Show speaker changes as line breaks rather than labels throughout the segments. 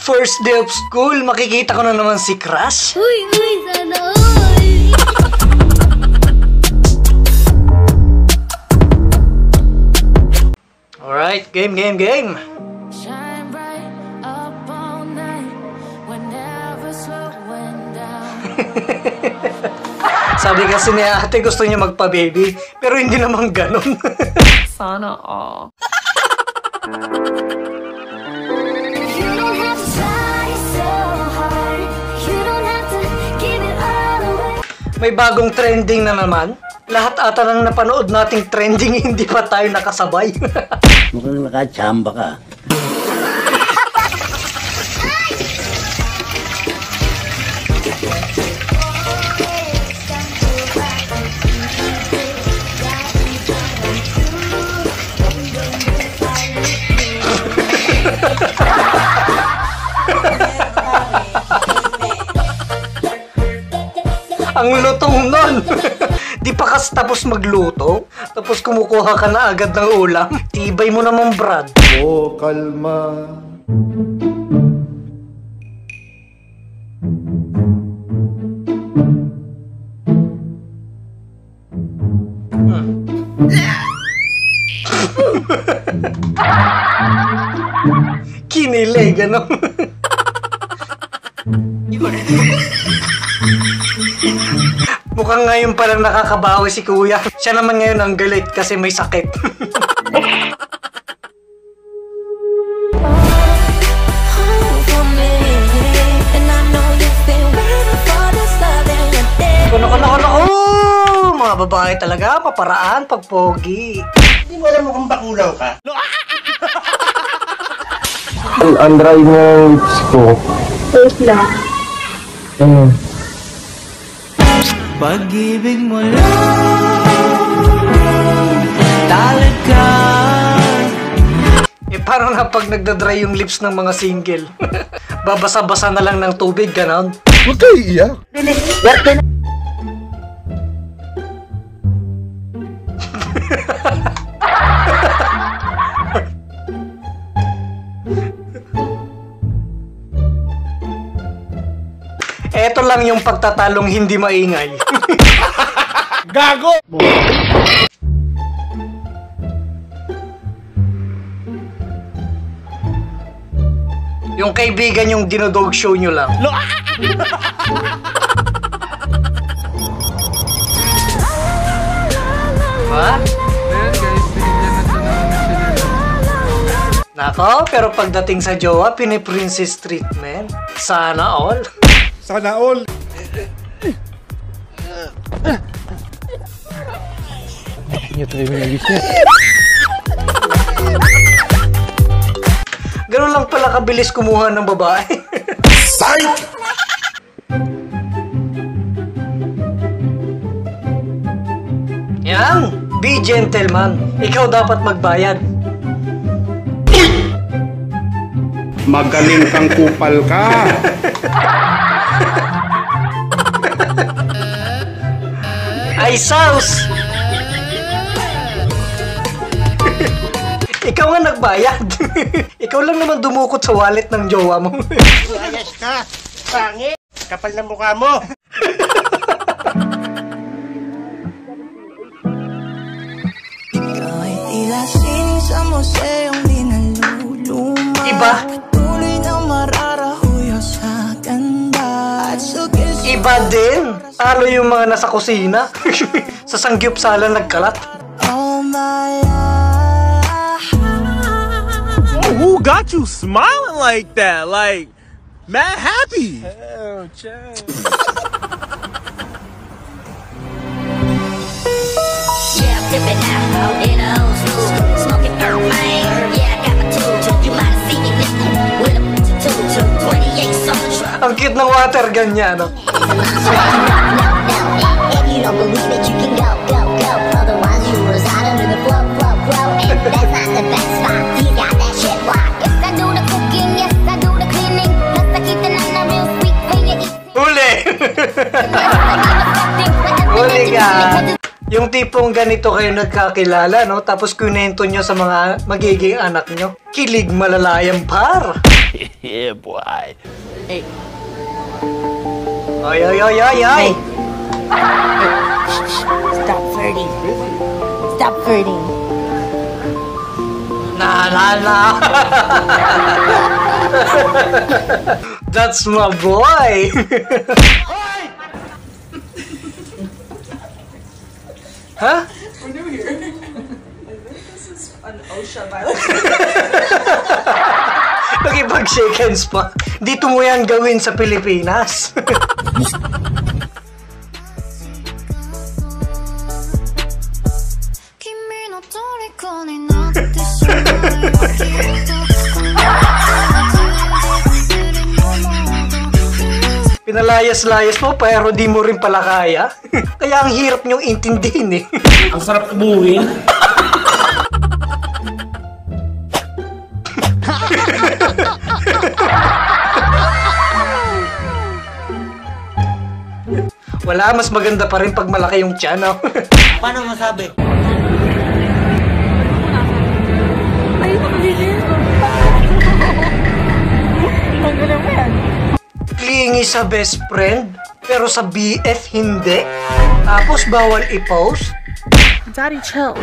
First day of school, makikita ko na naman si Crush.
Uy, sana all.
Alright, game.
Shine bright up all night whenever slowing down.
Sabi kasi ni ate gusto niya magpa-baby, pero hindi naman ganun.
Sana all.
You don't have to try so hard. You don't have to give it all away.
May bagong trending na naman. Lahat ata ng napanood nating trending, hindi pa tayo nakasabay.
Mukhang nakachamba ka.
Ang lutong nun. Di pa kasi tapos magluto, tapos kumukuha ka na agad ng ulam. Tibay mo naman, Brad.
Oh, kalma.
Kinilig, ano? Mukhang ngayon palang nakakabawi si kuya. Siya naman ngayon ang galit kasi may sakit. Naku! Mga babae talaga, paparaan, pagpogi.
Hindi mo alam kung bakulaw ka.
Ang dry ng lips ko.
Wait lang.
Pag-ibig mo lang talaga.
Parang na pag nagdadry yung lips ng mga single. Babasa-basa na lang ng tubig, ganon.
Huwag kayo iiyak.
Eto lang yung pagtatalong hindi maingay.
Gago!
Yung kaibigan yung dinodog show nyo lang. Ha?
Ayan guys, binigyan na siya ng sinila.
Nako, pero pagdating sa jowa, piniprincess treatment. Sana all.
Sana all.
Ganun lang pala kabilis kumuha ng babae.
Psych!
Yan, be gentleman. Ikaw dapat magbayad.
Magaling kang kupal ka.
Ay, sauce! Ikaw nga nagbayad. Ikaw lang naman dumukot sa wallet ng jowa mo.
Ayos ka. Pangit. Kapal ng mukha mo.
Kahit tila sining sa museong di naluluma.
Iba?
Tuloy na mararahuyo sa ganda. At sugis
Iba din. Talo yung mga nasa kusina. Sa sangyupsala nagkalat.
all my life.
Who got you smiling like that? Like, mad happy.
Oh, chill.
Yeah, I'm tipping out in a old school, smoking herb, man. Yeah, I got my tool. You might have seen me with a 28 songs.
Ang cute ng water gun niya, no?
If you don't believe it, you can go. Otherwise, you reside under the flow. And that's not the best spot. He got that shit locked. Yes, I do the cooking. Yes, I do the cleaning. Plus, I keep the nana real sweet when you eat.
Huli! Huli ka! Yung tipong ganito kayo nagkakilala, no? Tapos kunento nyo sa mga magiging anak nyo. Kilig malalayang par!
Yeah, boy.
Hey.
Ay, ay, ay, ay, ay!
Stop flirting. Stop flirting.
Na, na, na! That's my boy! Huh?
We're new here. This is an OSHA violation.
Nakipag-shake hands pa. Dito mo yan gawin sa Pilipinas. Pinalayas-layas mo pero di mo rin pala kaya. Kaya ang hirap niyong intindihin eh.
Ang sarap ubuhin.
Wala, mas maganda pa rin pag malaki yung tiyan, no?
Paano masabi?
Clingy sa best friend, pero sa BF hindi. Tapos bawal i-post.
Daddy, chill.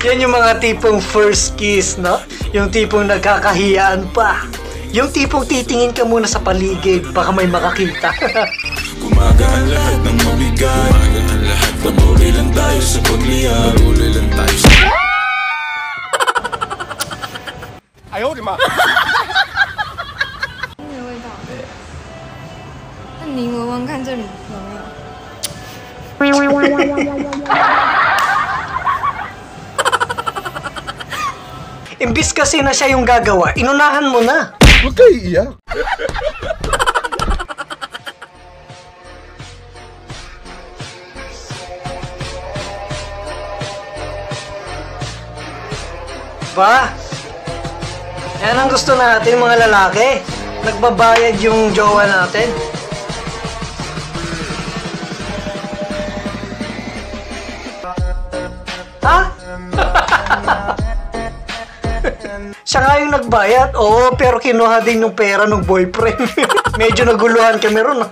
Yan yung mga tipong first kiss, no? Yung tipong nagkakahiyaan pa. Yung tipong titingin ka muna sa paligid, baka may makakita.
Gumagaan lahat ng mabigat. Gumagaan lahat ng uli lang tayo sa pagliyab. Uli lang tayo sa...
Ayaw, di ma.
那你闻闻看这里有没有？
Imbis kasi na siya yung gagawa, inunahan mo na.
Huwag kayo iiyak.
Ba? Yan ang gusto natin mga lalaki. Nagbabayad yung jowa natin. Ha? Siya nga yung nagbayad, oo, pero kinuha din yung pera ng boyfriend. Medyo naguluhan kami ron.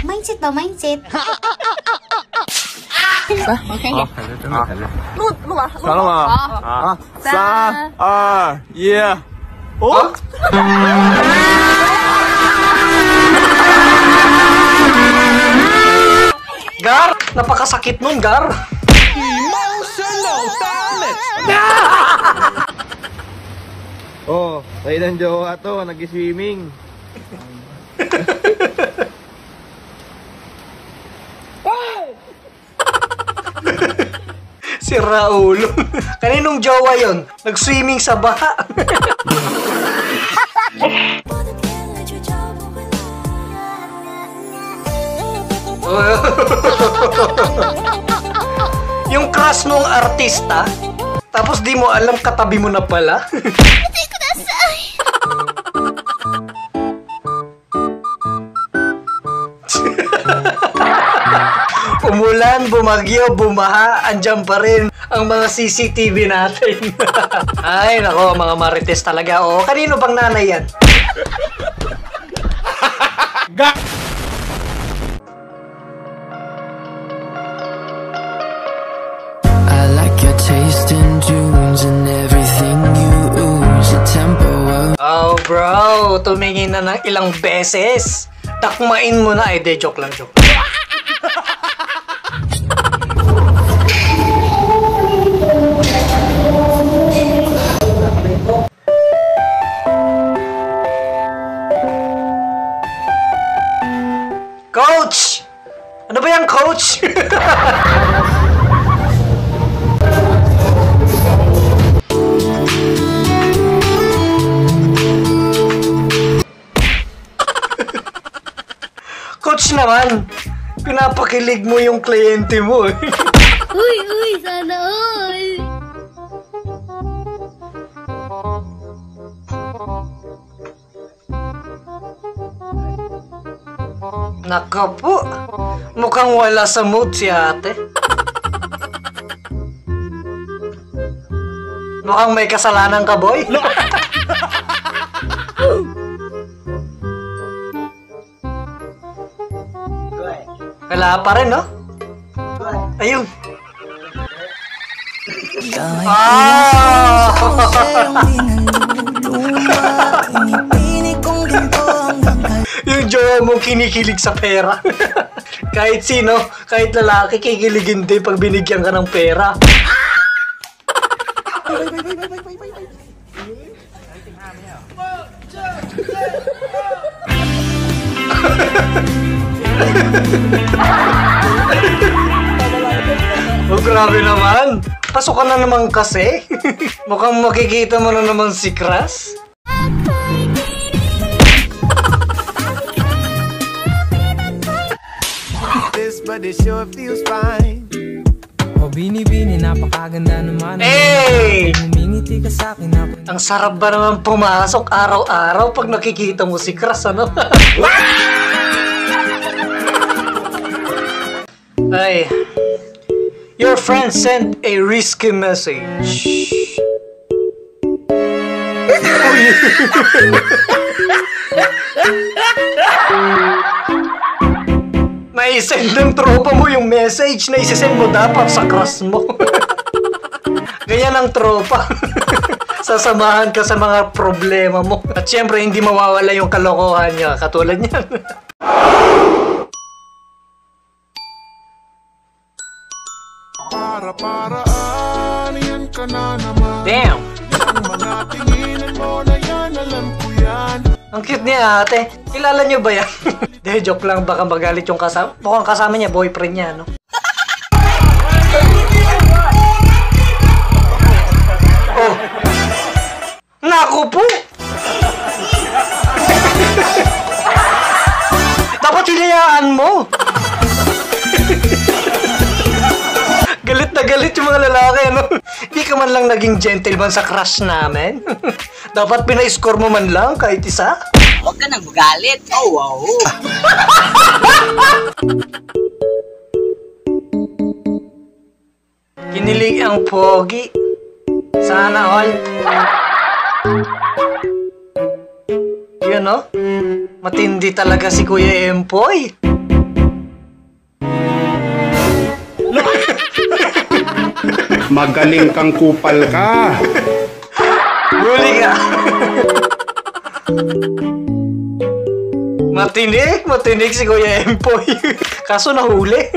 Mindset ba? Mindset? Okay.
Yeah.
Oh? Gar, napakasakit nun, Gar.
Emotional damage.
Oh, tayo ng jowa to, nag-swimming.
Si Raul. Kaninong jowa yon? Nag-swimming sa baha. Yung crush nung artista, tapos di mo alam katabi mo na pala. Umulan, bumagyo, bumaha, andyan pa rin ang mga CCTV natin. Ay, nako, mga marites talaga. O, kanino bang nanay yan?
I like your taste in tunes and everything you ooze. Your tempo of
Oh, bro, tumingin na ng ilang beses. Takmain mo na. De, joke lang, joke. Coach! Ano ba yan, coach? Coach naman, pinapakilig mo yung kliyente mo.
Uy, uy, sana all!
Naka po, mukhang wala sa mood si ate. Mukhang may kasalanan ka, boy. Wala pa rin, no? Ayun. Yung jowa mo kinikilig sa pera. Kahit sino, kahit lalaki, kikiligin din pag binigyan ka ng pera. Oh, grabe naman. Pasukan na naman kasi. Mukhang makikita mo na naman si Crush.
This but it sure feels fine.
Oh, bini-bini, napakaganda naman.
Hey!
Humingiti ka sa akin ako.
Ang sarap ba naman pumasok araw-araw pag nakikita mo si Crush, ano? Ay, your friend sent a risky message. May send ng tropa mo yung message na isisend mo dapat sa crush mo. Ganyan ang tropa. Sasamahan ka sa mga problema mo. At syempre, hindi mawawala yung kalokohan niya. Katulad niyan.
Para-paraan, yan ka na naman.
Damn!
Ang mga tinginan mo na yan, alam ko yan.
Ang cute niya, ate. Kilala niyo ba yan? De, joke lang. Baka magalit yung kasama. Mukhang kasama niya, boyfriend niya, no? Oh! Naku po! Dapat hinayaan mo! Galit na galit yung mga lalaki, ano? Hindi ka man lang naging gentleman sa crush namin. Dapat pina-score mo man lang kahit isa.
Huwag ka nang magalit. Oh, wow.
Kinilig ang pogi. Sana all. Yun, no? Matindi talaga si Kuya Empoy.
Magaling kang kupal ka.
Huli ka. Matinig si Kuya Empoy. Kaso nahuli.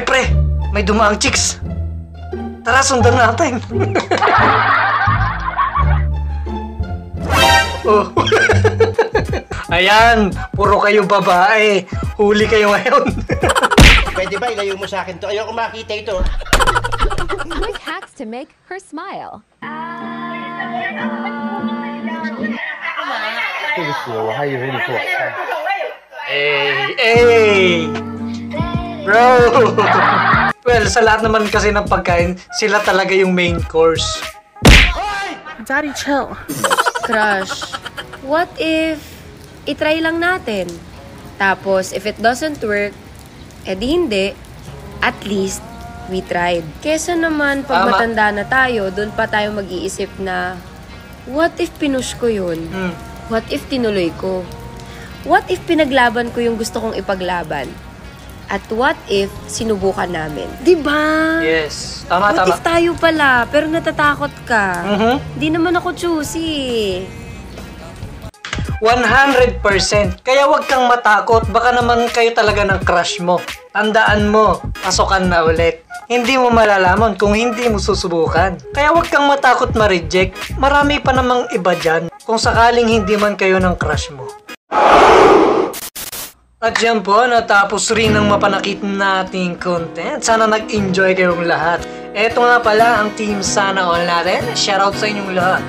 Pre, may dumaang chicks. Tara, sundan natin. Oh. Ayan, puro kayo babae. Huli kayo ngayon.
Pwede ba ilayo mo sa akin to? Ayoko makita ito.
Quick hacks to make her smile.
Hey! Bro! Well, sa lahat naman kasi ng pagkain, sila talaga yung main course.
Daddy, chill. Crush, what if itry lang natin? Tapos, if it doesn't work, edi hindi, at least, we tried. Kesa naman, pag matanda na tayo, doon pa tayo mag-iisip na, what if pinush ko yun? What if tinuloy ko? What if pinaglaban ko yung gusto kong ipaglaban? At what if sinubukan namin? Diba?
Yes. Tama.
What if tayo pala, pero natatakot ka? Di naman ako choosy.
100%. Kaya wag kang matakot. Baka naman kayo talaga ng crush mo. Tandaan mo, pasukan na ulit. Hindi mo malalaman kung hindi mo susubukan. Kaya wag kang matakot ma-reject. Marami pa namang iba dyan kung sakaling hindi man kayo ng crush mo. At yan po, natapos rin ang mapanakit nating content. Sana nag-enjoy kayong lahat. Eto nga pala ang Team Sana All natin. Shoutout sa inyong lahat.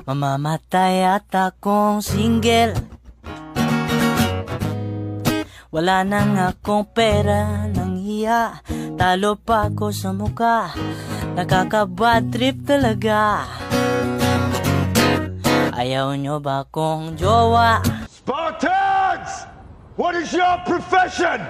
Mamamatay at akong single. Wala nang akong pera ng hiya. Talo pa ako sa muka. Nakaka-bad trip talaga. Ayaw nyo ba kong jowa?
Spartans! What is your profession?